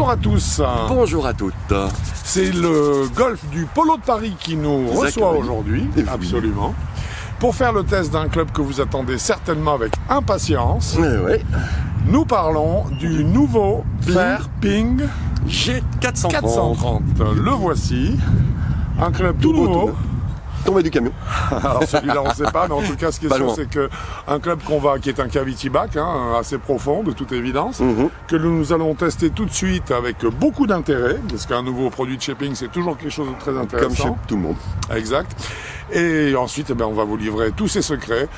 Bonjour à tous. Bonjour à toutes. C'est le golf du Polo de Paris qui nous reçoit aujourd'hui, absolument, pour faire le test d'un club que vous attendez certainement avec impatience. Oui. Nous parlons du nouveau Ping G430. 430. Le voici, un club tout nouveau. Tombé du camion. Alors celui-là on ne sait pas, mais en tout cas ce qui est Pas sûr loin. c'est qu'un club qui est un cavity back, assez profond de toute évidence, que nous allons tester tout de suite avec beaucoup d'intérêt, parce qu'un nouveau produit de chez Ping c'est toujours quelque chose de très intéressant. Comme chez tout le monde. Exact. Et ensuite on va vous livrer tous ses secrets,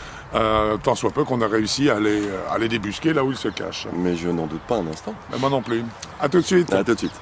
tant soit peu qu'on a réussi à les débusquer là où ils se cachent. Mais je n'en doute pas un instant. Mais moi non plus. À tout de suite. À tout de suite.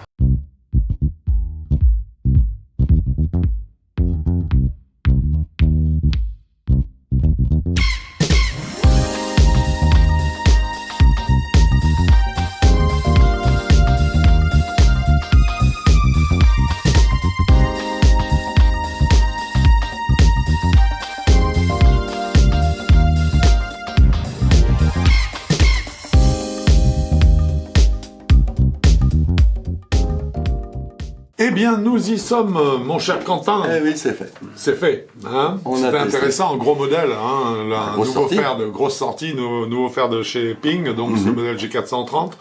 Eh bien, nous y sommes, mon cher Quentin. Eh oui, c'est fait. C'est fait. On a C'était testé. intéressant, un gros modèle. Un grosse nouveau sortie. fer de grosse sortie, nouveau fer de chez Ping, donc c'est le modèle G430.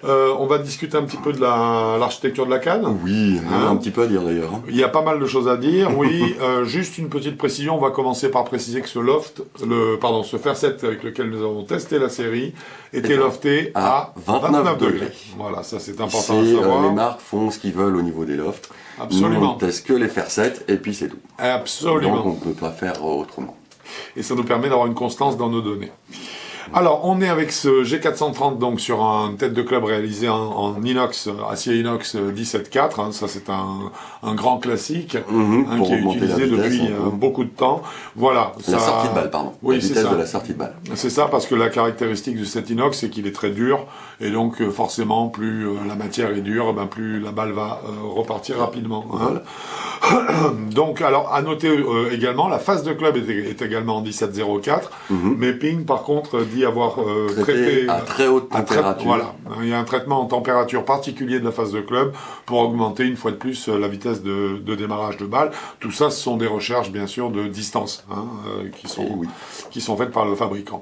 On va discuter un petit peu de l'architecture de la canne. Oui, il y en a un petit peu à dire d'ailleurs. Il y a pas mal de choses à dire, oui. Juste une petite précision, on va commencer par préciser que ce fer 7 avec lequel nous avons testé la série était lofté à 29 degrés. Voilà, ça c'est important à savoir. Les marques font ce qu'ils veulent au niveau des lofts. Absolument. Nous, on teste que les fer 7 et puis c'est tout. Absolument. Donc on ne peut pas faire autrement. Et ça nous permet d'avoir une constance dans nos données. Alors, on est avec ce G430 donc sur un tête de club réalisé en inox, acier inox 17.4. Ça, c'est un grand classique Pour qui est augmenter la utilisé vitesse, depuis beaucoup de temps. Voilà. La sortie de balle, pardon. Oui, la c'est vitesse ça. de la sortie de balle. C'est ça, parce que la caractéristique de cet inox, c'est qu'il est très dur, et donc forcément, plus la matière est dure, plus la balle va repartir rapidement. Voilà. Donc, alors, à noter également, la face de club est également en 17.04, mais Ping, par contre, dit avoir traité à très haute température. Voilà, il y a un traitement en température particulier de la face de club pour augmenter une fois de plus la vitesse de démarrage de balle. Tout ça, ce sont des recherches, bien sûr, de distance qui sont faites par le fabricant.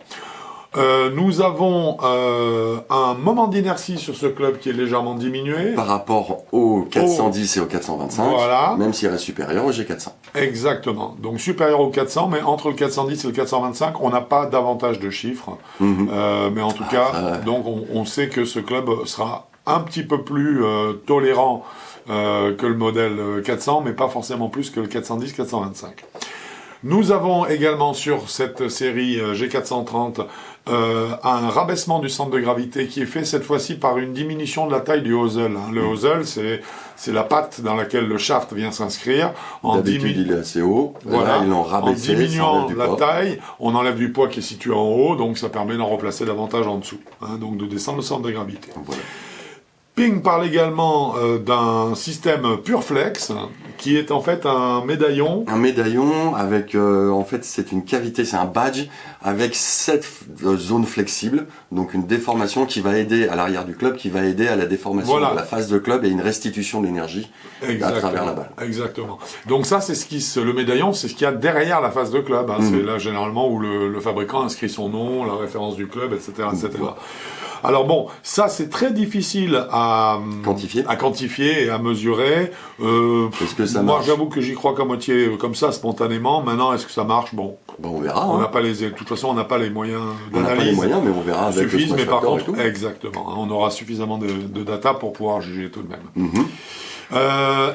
Nous avons un moment d'inertie sur ce club qui est légèrement diminué. Par rapport au 410 et au 425, Voilà. même s'il reste supérieur au G400. Exactement. Donc supérieur au 400, mais entre le 410 et le 425, on n'a pas davantage de chiffres. Mais en tout cas, donc on sait que ce club sera un petit peu plus tolérant que le modèle 400, mais pas forcément plus que le 410-425. Nous avons également sur cette série G430 un rabaissement du centre de gravité qui est fait cette fois-ci par une diminution de la taille du hosel. Le hosel, c'est la patte dans laquelle le shaft vient s'inscrire. D'habitude, il est assez haut. Voilà. Là, ils l'ont rabaissé. En diminuant la poids. taille, on enlève du poids qui est situé en haut, donc ça permet d'en replacer davantage en dessous. Donc de descendre le centre de gravité. Voilà. Ping parle également d'un système PureFlex, qui est en fait un médaillon. Un médaillon avec, en fait, c'est une cavité, c'est un badge avec 7 zones flexibles, donc une déformation qui va aider à l'arrière du club, qui va aider à la déformation de la face de club et une restitution d'énergie à travers la balle. Exactement. Donc ça, c'est le médaillon, c'est ce qu'il y a derrière la face de club. C'est là généralement où le fabricant inscrit son nom, la référence du club, etc., etc. Voilà. Alors bon, ça c'est très difficile à quantifier et à mesurer. Est-ce que ça moi, marche? j'avoue que j'y crois qu'à moitié comme ça, spontanément. Maintenant, est-ce que ça marche? Bon, on verra. On n'a pas de toute façon, on n'a pas les moyens d'analyse. On n'a pas les moyens, mais on verra avec le mais par contre, et tout. exactement. On aura suffisamment de data pour pouvoir juger tout de même.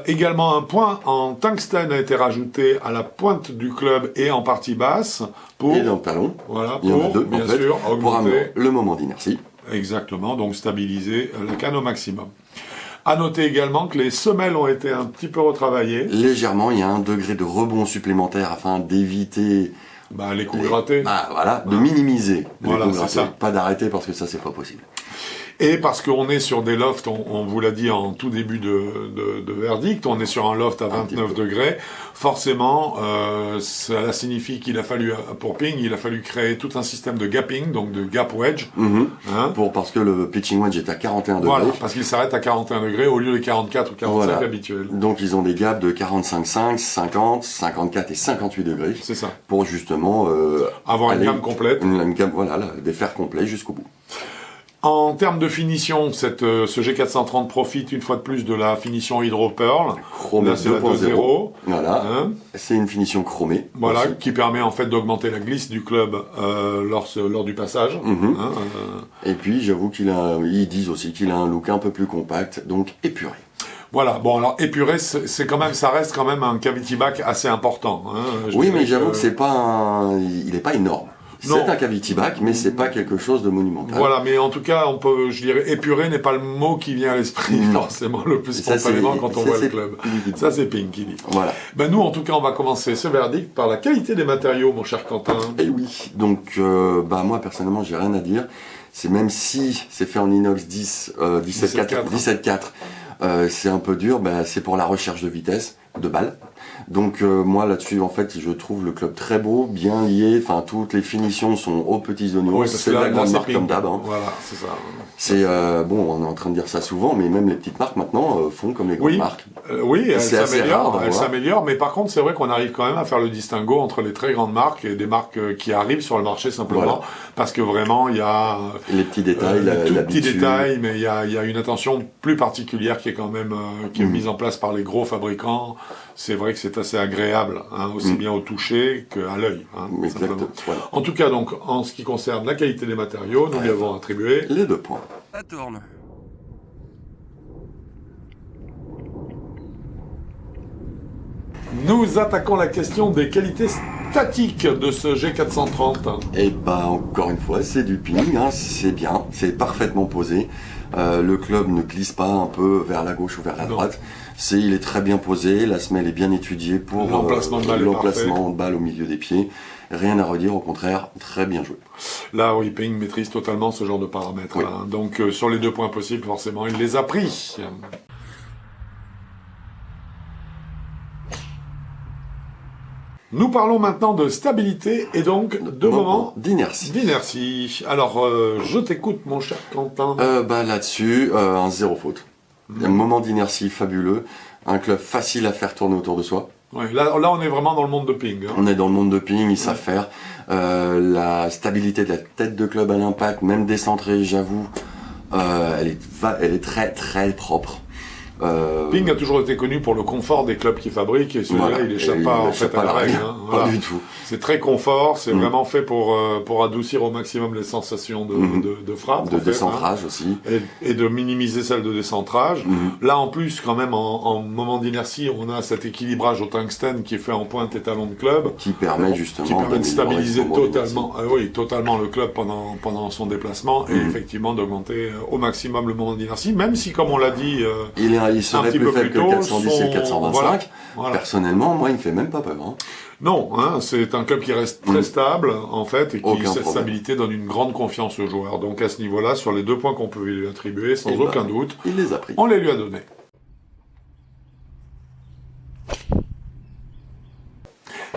Également, un point en tungstène a été rajouté à la pointe du club et en partie basse pour. Et dans le talon. Voilà, il y en a deux, bien en fait, sûr, pour augmenter amener le moment d'inertie. Exactement, donc stabiliser la canne au maximum. À noter également que les semelles ont été un petit peu retravaillées. Légèrement, il y a un degré de rebond supplémentaire afin d'éviter les coups grattés. De minimiser Voilà, les coups c'est grattés. ça. Pas d'arrêter parce que ça, c'est pas possible. Et parce qu'on est sur des lofts, on vous l'a dit en tout début de verdict, on est sur un loft à 29 degrés. Forcément, cela signifie qu'il a fallu, pour Ping, il a fallu créer tout un système de gapping, donc de gap wedge. Parce que le pitching wedge est à 41 degrés. Voilà, parce qu'il s'arrête à 41 degrés au lieu des 44 ou 45 habituels. Donc ils ont des gaps de 45,5, 50, 54 et 58 degrés. C'est ça. Pour justement avoir une gamme complète. Une gamme, des fers complets jusqu'au bout. En termes de finition, ce G430 profite une fois de plus de la finition Hydro Pearl. Chromé 2.0. Voilà. C'est une finition chromée. Voilà, aussi, qui permet en fait d'augmenter la glisse du club lors du passage. Et puis j'avoue ils disent aussi qu'il a un look un peu plus compact, donc épuré. Voilà, bon alors épuré, ça reste quand même un cavity back assez important. Oui, mais j'avoue que il n'est pas énorme. C'est un cavity back, mais c'est pas quelque chose de monumental. Voilà, mais en tout cas, je dirais épuré n'est pas le mot qui vient à l'esprit forcément le plus spontanément quand on voit le club. Ça, c'est Ping qui dit. Voilà. Ben nous, en tout cas, on va commencer ce verdict par la qualité des matériaux, mon cher Quentin. Et oui, donc moi personnellement, j'ai rien à dire. C'est même si c'est fait en inox 17.4, c'est un peu dur, c'est pour la recherche de vitesse, de balles. Donc moi là-dessus, en fait, je trouve le club très beau, bien lié. Enfin, toutes les finitions sont aux petits oignons. Oui, c'est la grande marque comme d'hab. Voilà, c'est ça. C'est on est en train de dire ça souvent, mais même les petites marques maintenant font comme les grandes marques. Oui, elles s'améliorent, mais par contre, c'est vrai qu'on arrive quand même à faire le distinguo entre les très grandes marques et des marques qui arrivent sur le marché simplement, parce que vraiment, il y a les petits détails, petits détails, mais il y a une attention plus particulière qui est quand même qui est mise en place par les gros fabricants. C'est vrai que c'est assez agréable, aussi bien au toucher qu'à l'œil. Exactement. Voilà. En tout cas, donc, en ce qui concerne la qualité des matériaux, nous lui avons attribué les 2 points. Ça tourne. Nous attaquons la question des qualités statiques de ce G430. Et encore une fois, c'est du Ping, c'est bien, c'est parfaitement posé. Le club ne glisse pas un peu vers la gauche ou vers la droite. Il est très bien posé, la semelle est bien étudiée pour l'emplacement de balle au milieu des pieds. Rien à redire, au contraire, très bien joué. Là, oui, Ping maîtrise totalement ce genre de paramètres. Oui. Donc, sur les 2 points possibles, forcément, il les a pris. Nous parlons maintenant de stabilité et donc de moments d'inertie. Alors, je t'écoute, mon cher Quentin. Là-dessus, un 0 faute. Un moment d'inertie fabuleux, un club facile à faire tourner autour de soi. Ouais, là, on est vraiment dans le monde de Ping. On est dans le monde de Ping, ils savent faire. La stabilité de la tête de club à l'impact, même décentrée, j'avoue, elle est très très propre. Ping a toujours été connu pour le confort des clubs qu'il fabrique et celui-là il échappe pas en fait à la règle. Pas du tout. C'est très confort, c'est vraiment fait pour adoucir au maximum les sensations de frappe. De décentrage aussi. Et de minimiser celles de décentrage. Là en plus quand même en moment d'inertie on a cet équilibrage au tungstène qui est fait en pointe et talon de club. Qui permet justement de stabiliser totalement le club pendant son déplacement et effectivement d'augmenter au maximum le moment d'inertie, même si comme on l'a dit il serait plus faible que le 410 et le 425. Voilà. Personnellement, moi, il me fait même pas peur. Non, c'est un club qui reste très stable, en fait, et qui, cette stabilité donne une grande confiance aux joueurs. Donc, à ce niveau-là, sur les 2 points qu'on peut lui attribuer, sans aucun doute, il les a pris. On les lui a donnés.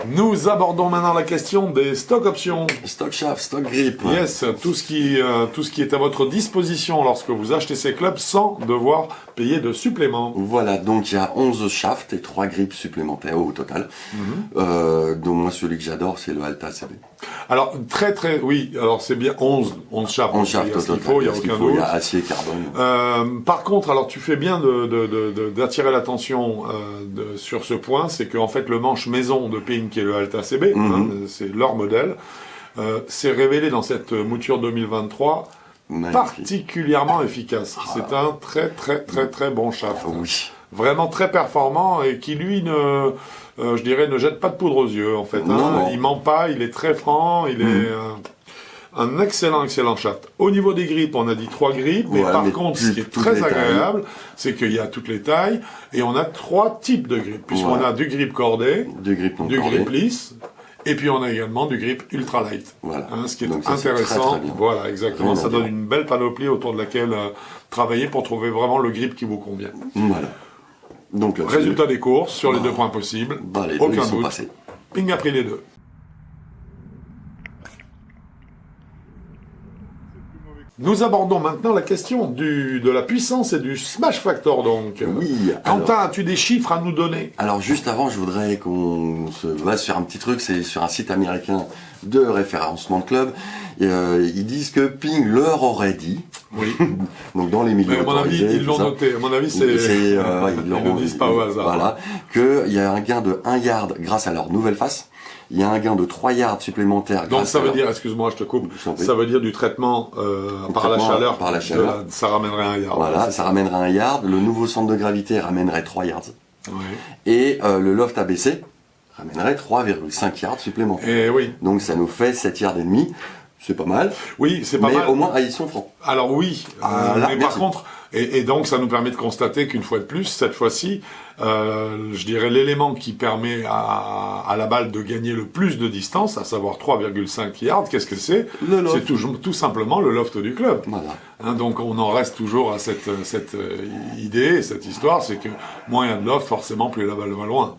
Nous abordons maintenant la question des stock options. Stock shaft, stock grip. Yes, tout ce qui est à votre disposition lorsque vous achetez ces clubs sans devoir payer de supplément. Voilà, donc il y a 11 shafts et 3 grips supplémentaires au total. Donc moi, celui que j'adore, c'est le Alta CB. Alors, alors c'est bien 11 shafts. 11 shafts au total. Il y a aucun doute. Il y a acier et carbone. Par contre, alors tu fais bien d'attirer l'attention sur ce point, c'est qu'en fait le manche maison de Ping qui est le Alta CB, c'est leur modèle, s'est révélé dans cette mouture 2023 particulièrement efficace. C'est un très très très très bon shaft. Oui. Vraiment très performant et qui lui ne jette pas de poudre aux yeux en fait. Il ment pas, il est très franc, il est un excellent shaft. Au niveau des grips, on a dit 3 grips, mais par contre, ce qui est très agréable, c'est qu'il y a toutes les tailles, et on a 3 types de grips, puisqu'on a du grip cordé, du grip lisse, Et puis on a également du grip ultra light, voilà. Ce qui est donc, ça, intéressant. très, très bien. Voilà, exactement. Ça donne une belle panoplie autour de laquelle travailler pour trouver vraiment le grip qui vous convient. Voilà. Donc, résultat des courses sur les 2 points possibles. Les aucun deux, ils sont doute. passés. Ping a pris les 2. Nous abordons maintenant la question de la puissance et du smash factor, donc. Oui. Quentin, as-tu des chiffres à nous donner? Alors, juste avant, je voudrais qu'on se base sur un petit truc. C'est sur un site américain de référencement de club. Ils disent que Ping leur aurait dit. Oui. Donc, dans les milieux. Mais à mon avis, ils l'ont noté. À mon avis, ils ne disent pas au hasard. Voilà. Qu'il y a un gain de 1 yard grâce à leur nouvelle face. Il y a un gain de 3 yards supplémentaires. Donc ça veut dire, excuse-moi, je te coupe, ça veut dire du traitement par la chaleur. Par la chaleur. Ça ramènerait 1 yard. Voilà, ça ramènerait 1 yard. Le nouveau centre de gravité ramènerait 3 yards. Oui. Et le loft abaissé ramènerait 3,5 yards supplémentaires. Et oui. Donc ça nous fait 7 yards et demi. C'est pas mal. Oui, c'est pas mal. Mais au moins, ils sont francs. Alors oui, mais par contre, et donc ça nous permet de constater qu'une fois de plus, cette fois-ci, je dirais l'élément qui permet à la balle de gagner le plus de distance, à savoir 3,5 yards, qu'est-ce que c'est? C'est tout simplement le loft du club. Voilà. Donc on en reste toujours à cette idée, cette histoire, c'est que moins il y a de loft, forcément plus la balle va loin.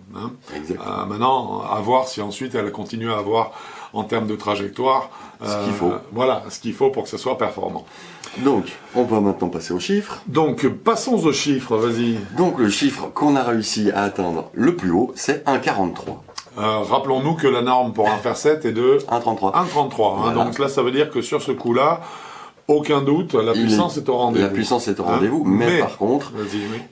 Maintenant, à voir si ensuite elle continue à avoir, en termes de trajectoire, ce qu'il faut. Voilà, ce qu'il faut pour que ce soit performant. Donc, on va maintenant passer aux chiffres. Donc, passons aux chiffres, vas-y. Donc, le chiffre qu'on a réussi à atteindre le plus haut, c'est 1,43. Rappelons-nous que la norme pour un faire 7 est de 1,33. 1,33. Voilà. Donc là, ça veut dire que sur ce coup-là, aucun doute, la puissance est au rendez-vous. La puissance est au rendez-vous, mais par contre,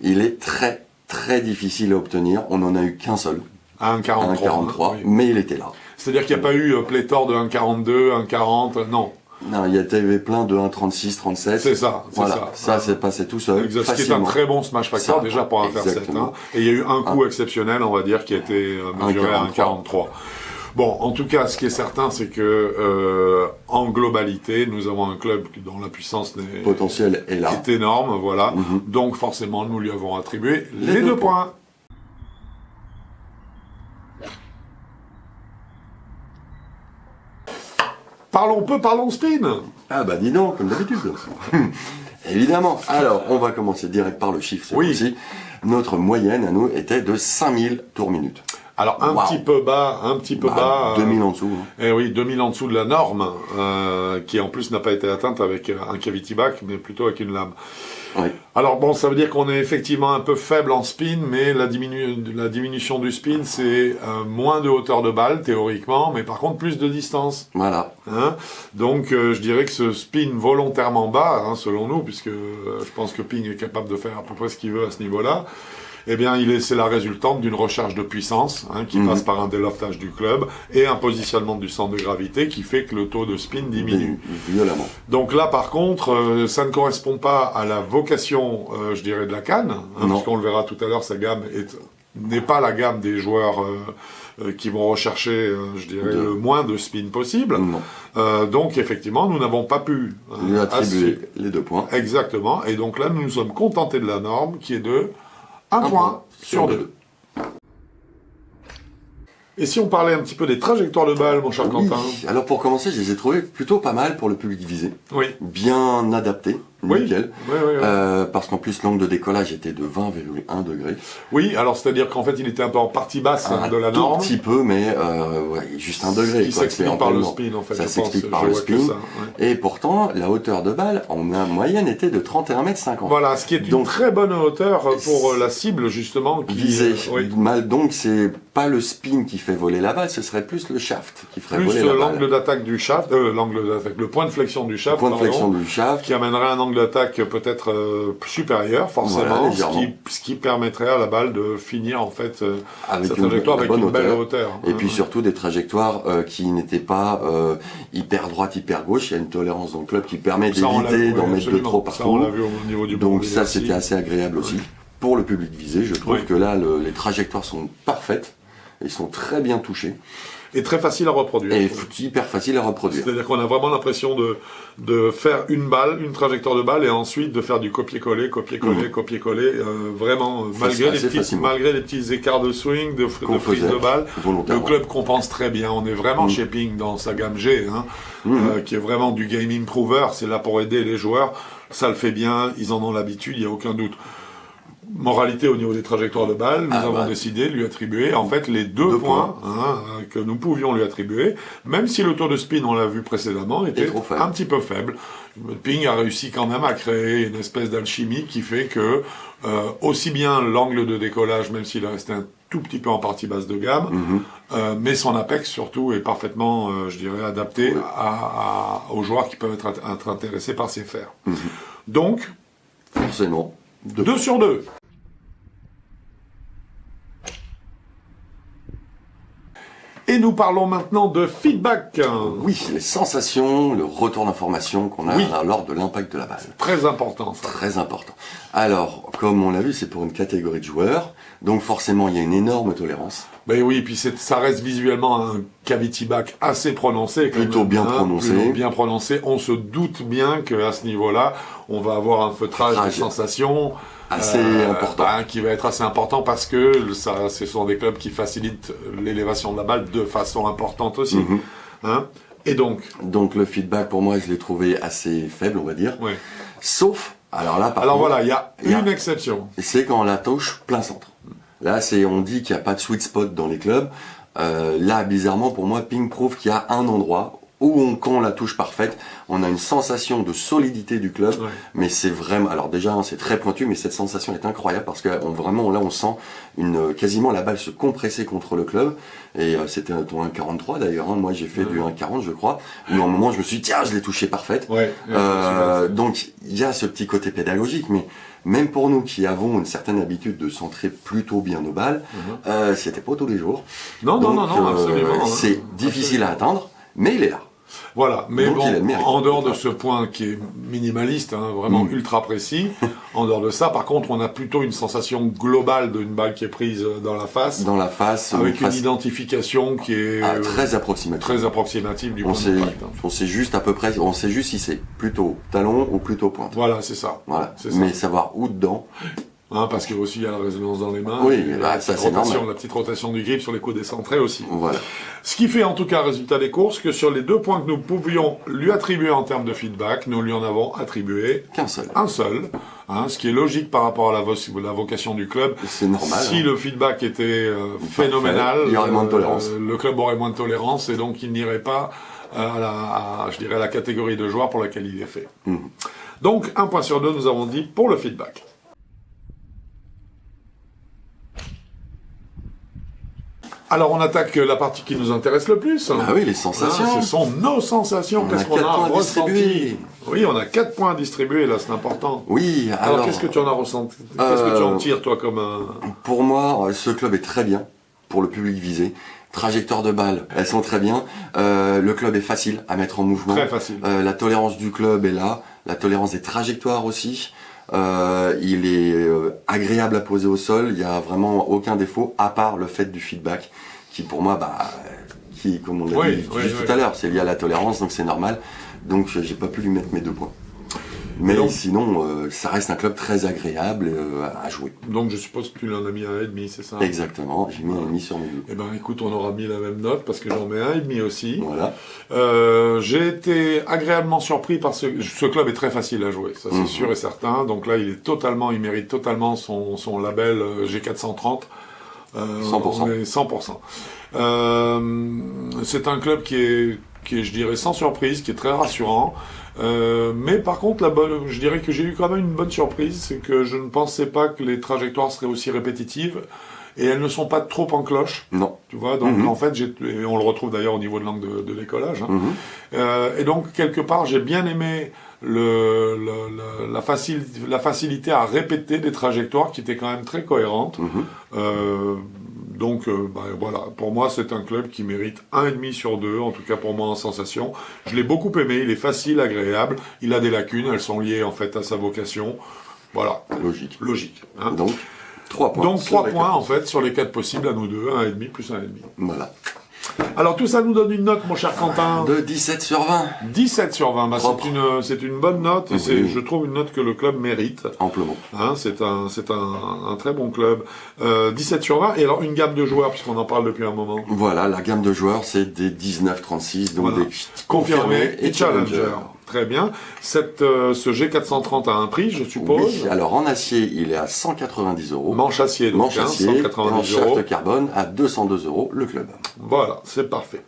il est très, très difficile à obtenir. On n'en a eu qu'un seul. 1,43. Mais il était là. C'est-à-dire qu'il n'y a pas eu pléthore de 1,42, 1,40, non. Non, il y avait plein de 1,36, 37. C'est ça. Voilà, ça c'est passé tout seul. Exact. Ce qui est un très bon smash factor déjà pour un faire 7. Et il y a eu un coup exceptionnel, on va dire, qui a été mesuré à 1,43. Bon, en tout cas, ce qui est certain, c'est que en globalité, nous avons un club dont la puissance potentielle est là, est énorme, voilà. Donc forcément, nous lui avons attribué les 2 points. Parlons spin. Ah bah dis donc, comme d'habitude. Évidemment. Alors, on va commencer direct par le chiffre cette fois-ci. Notre moyenne à nous était de 5000 tours minutes. Alors un petit peu bas. 2000 en dessous. Eh oui, 2000 en dessous de la norme, qui en plus n'a pas été atteinte avec un cavity back, mais plutôt avec une lame. Oui. Alors bon, ça veut dire qu'on est effectivement un peu faible en spin, mais la diminution du spin, c'est moins de hauteur de balle, théoriquement, mais par contre plus de distance. Voilà. Donc je dirais que ce spin volontairement bas, selon nous, puisque je pense que Ping est capable de faire à peu près ce qu'il veut à ce niveau-là, eh bien, c'est la résultante d'une recherche de puissance qui passe par un déloftage du club et un positionnement du centre de gravité qui fait que le taux de spin diminue. Violemment. Donc là, par contre, ça ne correspond pas à la vocation, je dirais, de la canne, puisqu'on le verra tout à l'heure, sa gamme n'est pas la gamme des joueurs qui vont rechercher, je dirais, le moins de spin possible. Donc, effectivement, nous n'avons pas pu lui attribuer les 2 points. Exactement. Et donc là, nous nous sommes contentés de la norme qui est de 1 point sur 2. Et si on parlait un petit peu des trajectoires de balles, mon cher Quentin? Alors pour commencer, je les ai trouvées plutôt pas mal pour le public visé. Oui. Bien adapté. Nickel. Oui. Parce qu'en plus, l'angle de décollage était de 20,1 degrés. Oui, alors c'est-à-dire qu'en fait, il était un peu en partie basse de la norme. Un petit peu, mais juste 1 degré. Qui s'explique par le spin, en fait. Ça s'explique par le spin. Et pourtant, la hauteur de balle, en moyenne, était de 31,50 m. Voilà, ce qui est une très bonne hauteur pour la cible, justement. Visée. Donc, c'est pas le spin qui fait voler la balle, ce serait plus le shaft qui ferait voler la balle. L'angle d'attaque du shaft, le point de flexion du shaft. Qui amènerait un angle d'attaque peut-être supérieur, forcément, ce qui permettrait à la balle de finir en fait sa trajectoire avec une belle hauteur. Et puis surtout des trajectoires qui n'étaient pas hyper droite, hyper gauche. Il y a une tolérance dans le club qui permet d'éviter d'en mettre de trop partout. Ça, on l'a vu au niveau du Donc ça, c'était assez agréable aussi. Pour le public visé, je trouve que là, les trajectoires sont parfaites. Ils sont très bien touchés. Et très facile à reproduire. Et hyper facile à reproduire. C'est-à-dire qu'on a vraiment l'impression de faire une balle, une trajectoire de balle, et ensuite de faire du copier-coller, vraiment, malgré les petits écarts de swing, de prise de balle. Le club compense très bien. On est vraiment chez Ping dans sa gamme G, qui est vraiment du game improver. C'est là pour aider les joueurs. Ça le fait bien, ils en ont l'habitude, il n'y a aucun doute. Moralité au niveau des trajectoires de balles, nous avons décidé de lui attribuer en fait les deux points que nous pouvions lui attribuer, même si le taux de spin, on l'a vu précédemment, était un petit peu faible. Ping a réussi quand même à créer une espèce d'alchimie qui fait que aussi bien l'angle de décollage, même s'il est resté un tout petit peu en partie basse de gamme, mais son apex surtout est parfaitement, je dirais, adapté aux joueurs qui peuvent être intéressés par ces fers. Donc, forcément, 2 sur 2. Et nous parlons maintenant de feedback. Oui, les sensations, le retour d'information qu'on a lors de l'impact de la balle. Très important, ça. Très important. Alors, comme on l'a vu, c'est pour une catégorie de joueurs, donc forcément, il y a une énorme tolérance. Ben oui, puis ça reste visuellement un cavity back assez prononcé. Plutôt bien prononcé. On se doute bien qu'à ce niveau-là, on va avoir un feutrage de sensations assez important. Qui va être assez important parce que ce sont des clubs qui facilitent l'élévation de la balle de façon importante aussi. Et donc le feedback, pour moi, je l'ai trouvé assez faible, on va dire. Oui. Sauf, alors là, voilà, il y a une exception. C'est quand on la touche plein centre. Là, on dit qu'il n'y a pas de sweet spot dans les clubs. Là, bizarrement, pour moi, Ping prouve qu'il y a un endroit où quand on la touche parfaite, on a une sensation de solidité du club, mais c'est vraiment, alors déjà, c'est très pointu, mais cette sensation est incroyable parce que on sent quasiment la balle se compresser contre le club, et c'était ton 1,43 d'ailleurs, moi j'ai fait du 1,40 je crois, où à un moment je me suis dit, tiens, je l'ai touché parfaite. Donc, il y a ce petit côté pédagogique, mais même pour nous qui avons une certaine habitude de centrer plutôt bien nos balles, c'était pas tous les jours. Non, absolument. C'est difficile à atteindre, mais il est là. Voilà, mais bon, en dehors de ce point qui est minimaliste, vraiment ultra précis, en dehors de ça, par contre, on a plutôt une sensation globale d'une balle qui est prise dans la face. Avec une identification qui est très approximative du point de contact. On sait juste à peu près, si c'est plutôt talon ou plutôt pointe. Voilà, c'est ça. Mais savoir où dedans. Parce qu'il y a la résonance dans les mains. Oui, ça c'est normal. La petite rotation du grip sur les coups décentrés aussi. Voilà. Ce qui fait en tout cas, résultat des courses, que sur les 2 points que nous pouvions lui attribuer en termes de feedback, nous lui en avons attribué un seul. Ce qui est logique par rapport à la vocation du club. C'est normal. Si le feedback était phénoménal, il y aurait moins de tolérance. Le club aurait moins de tolérance et donc il n'irait pas à la catégorie de joueurs pour laquelle il est fait. Donc 1 point sur 2, nous avons dit pour le feedback. Alors on attaque la partie qui nous intéresse le plus. Ah oui, les sensations. Ce sont nos sensations. Qu'est-ce qu'on a ressenti ? Oui, on a 4 points à distribuer, là, c'est important. Oui, alors qu'est-ce que tu en as ressenti ? Qu'est-ce que tu en tires, toi, comme un... Pour moi, ce club est très bien pour le public visé. Trajectoires de balles, elles sont très bien. Le club est facile à mettre en mouvement. Très facile. La tolérance du club est là. La tolérance des trajectoires aussi. Il est agréable à poser au sol, il n'y a vraiment aucun défaut, à part le fait du feedback, qui pour moi, comme on l'a dit tout à l'heure, c'est lié à la tolérance, donc c'est normal. Donc j'ai pas pu lui mettre mes 2 points. Mais donc, sinon, ça reste un club très agréable à jouer. Donc je suppose que tu l'en as mis 1,5, c'est ça ? Exactement, j'ai mis 1,5 sur mes 2. Eh ben écoute, on aura mis la même note parce que j'en mets 1,5 aussi. Voilà. J'ai été agréablement surpris parce que ce club est très facile à jouer, ça c'est sûr et certain. Donc là, il mérite totalement son label G430. 100%. C'est un club qui est, je dirais, sans surprise, qui est très rassurant. Mais par contre, je dirais que j'ai eu quand même une bonne surprise, c'est que je ne pensais pas que les trajectoires seraient aussi répétitives, et elles ne sont pas trop en cloche. Non. Tu vois, donc en fait, et on le retrouve d'ailleurs au niveau de l'angle de décollage. Et donc, quelque part, j'ai bien aimé la facilité à répéter des trajectoires qui étaient quand même très cohérentes. Donc voilà, pour moi c'est un club qui mérite 1,5 sur 2, en tout cas pour moi en sensation. Je l'ai beaucoup aimé, il est facile, agréable, il a des lacunes, elles sont liées en fait à sa vocation. Voilà. Logique. Donc 3 points. Donc 3 points en fait sur les 4 possibles à nous deux, 1,5 plus 1,5. Voilà. Alors tout ça nous donne une note, mon cher Quentin. De 17 sur 20. 17 sur 20, bah, c'est une bonne note, et Oui. je trouve une note que le club mérite. Amplement. Hein, c'est un très bon club. 17 sur 20, et alors une gamme de joueurs, puisqu'on en parle depuis un moment. Voilà, la gamme de joueurs, c'est des 19-36, donc Voilà. des Confirmés et challenger. Très bien. Ce G430 a un prix, je suppose. Oui, alors en acier, il est à 190 €. Manche acier, donc, Manche acier, et en 190 shaft €. carbone à 202 € le club. Voilà, c'est parfait.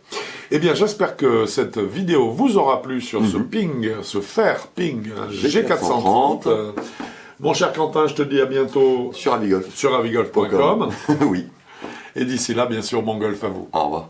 Eh bien, j'espère que cette vidéo vous aura plu sur ce ping, ce fer ping G430. Mon cher Quentin, je te dis à bientôt Sur Avigolf. sur avigolf.com. Oui. Et d'ici là, bien sûr, bon golf à vous. Au revoir.